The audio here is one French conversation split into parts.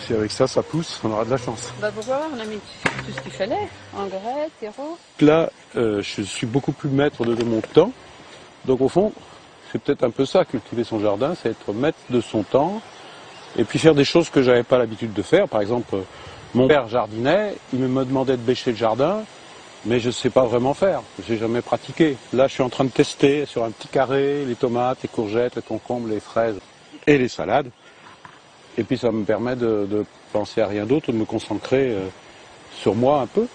Si avec ça, ça pousse, on aura de la chance. Bah pourquoi? On a mis tout ce qu'il fallait, engrais, terreau. Là, je suis beaucoup plus maître de mon temps. Donc au fond, c'est peut-être un peu ça, cultiver son jardin, c'est être maître de son temps. Et puis faire des choses que j'avais pas l'habitude de faire. Par exemple, mon père jardinait, il me demandait de bêcher le jardin, mais je ne sais pas vraiment faire. J'ai jamais pratiqué. Là, je suis en train de tester sur un petit carré les tomates, les courgettes, les concombres, les fraises et les salades. Et puis ça me permet de penser à rien d'autre, de me concentrer sur moi un peu.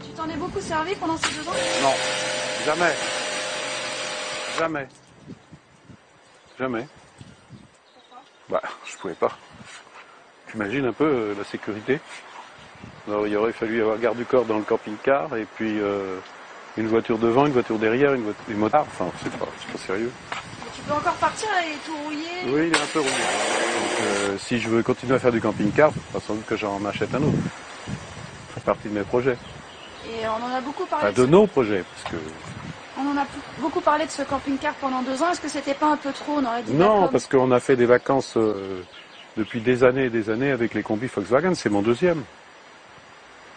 Tu t'en es beaucoup servi pendant ces 2 ans? Non, jamais. Jamais. Jamais. Pourquoi? Bah, je pouvais pas. T'imagines un peu la sécurité. Alors il aurait fallu avoir garde du corps dans le camping-car et puis une voiture devant, une voiture derrière, une motard. Enfin, c'est pas sérieux. Mais tu peux encore partir et tout rouiller? Oui, il est un peu rouillé. Donc si je veux continuer à faire du camping-car, il faudra sans doute que j'en achète un autre. Ça fait partie de mes projets. Et on en a beaucoup parlé. Enfin, de nos projets, parce que... On en a beaucoup parlé de ce camping-car pendant 2 ans. Est-ce que c'était pas un peu trop? On aurait dit Non, d'accord. parce qu'on a fait des vacances depuis des années et des années avec les combis Volkswagen. C'est mon deuxième.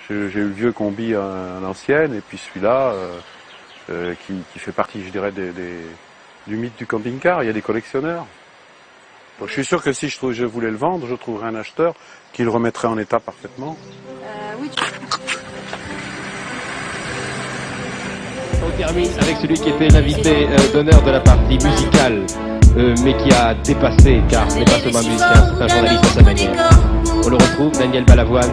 J'ai eu le vieux combi à l'ancienne et puis celui-là qui fait partie, je dirais, du mythe du camping-car. Il y a des collectionneurs. Donc, je suis sûr que si je voulais le vendre, je trouverais un acheteur qui le remettrait en état parfaitement. Oui, On termine avec celui qui était l'invité d'honneur de la partie musicale, mais qui a dépassé, car ce n'est pas seulement un musicien, c'est un journaliste à sa manière. On le retrouve, Daniel Balavoine.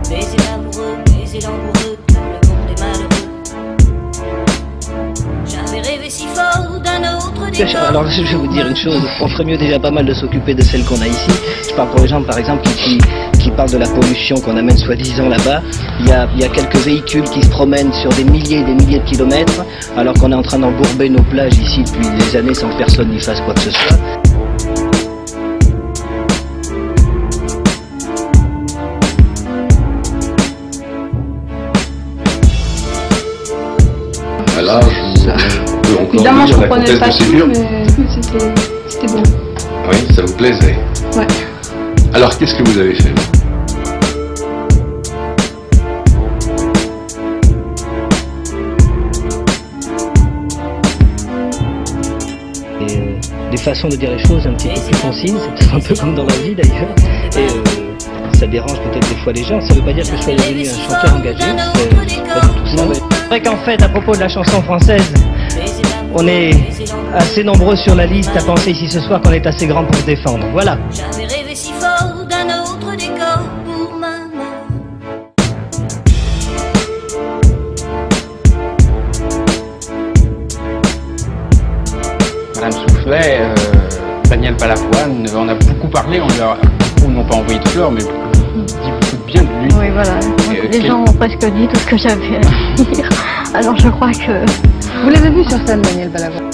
Baiser l'amoureux, baiser l'amoureux, le monde est malheureux. J'avais rêvé si fort d'un autre décor. Alors je vais vous dire une chose, on ferait mieux déjà pas mal de s'occuper de celles qu'on a ici. Je parle pour les gens par exemple qui parlent de la pollution qu'on amène soi-disant là-bas. Il y a quelques véhicules qui se promènent sur des milliers et des milliers de kilomètres, alors qu'on est en train d'embourber nos plages ici depuis des années sans que personne n'y fasse quoi que ce soit. Là, je peux encore évidemment, je lire la comprenais comtesse pas de tout, Ségur. mais c'était bon. Oui, ça vous plaisait. Ouais. Alors, qu'est-ce que vous avez fait? Des façons de dire les choses un petit peu plus concises, c'est peut-être un peu comme dans la vie d'ailleurs. Et ça dérange peut-être des fois les gens. Ça ne veut pas dire que je sois devenu un chanteur engagé, c'est pas du tout ça. C'est vrai qu'en fait, à propos de la chanson française, on est assez nombreux sur la liste à penser ici ce soir qu'on est assez grand pour se défendre. Voilà. J'avais rêvé si fort d'un autre décor pour maman. Madame Soufflet, Daniel Balavoine, on a beaucoup parlé, on lui a beaucoup, non pas envoyé de fleurs, mais dit beaucoup de bien de lui. Oui, voilà. Les gens ont presque dit tout ce que j'avais à dire. Alors je crois que... Vous l'avez vu sur scène, Daniel Balavoine?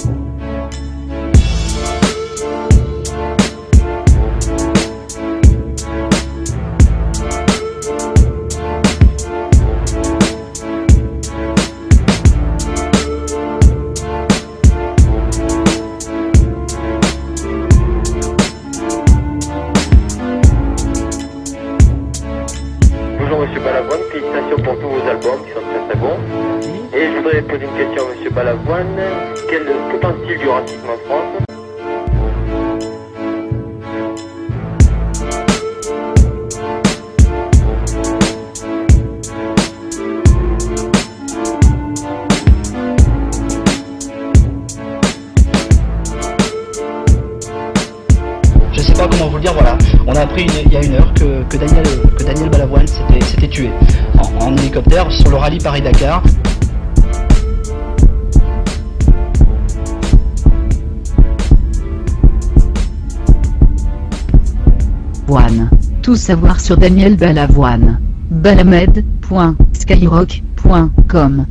Bonjour Monsieur Balavoine, félicitations pour tous vos albums qui sont très très bons. Et je voudrais poser une question à Monsieur Balavoine. Quel est le potentiel du racisme en France? Je sais pas comment vous le dire, voilà. On a appris il y a 1 heure que Daniel Balavoine s'était tué en hélicoptère sur le rallye Paris-Dakar. Balavoine. Tout savoir sur Daniel Balavoine. Balamed.skyrock.com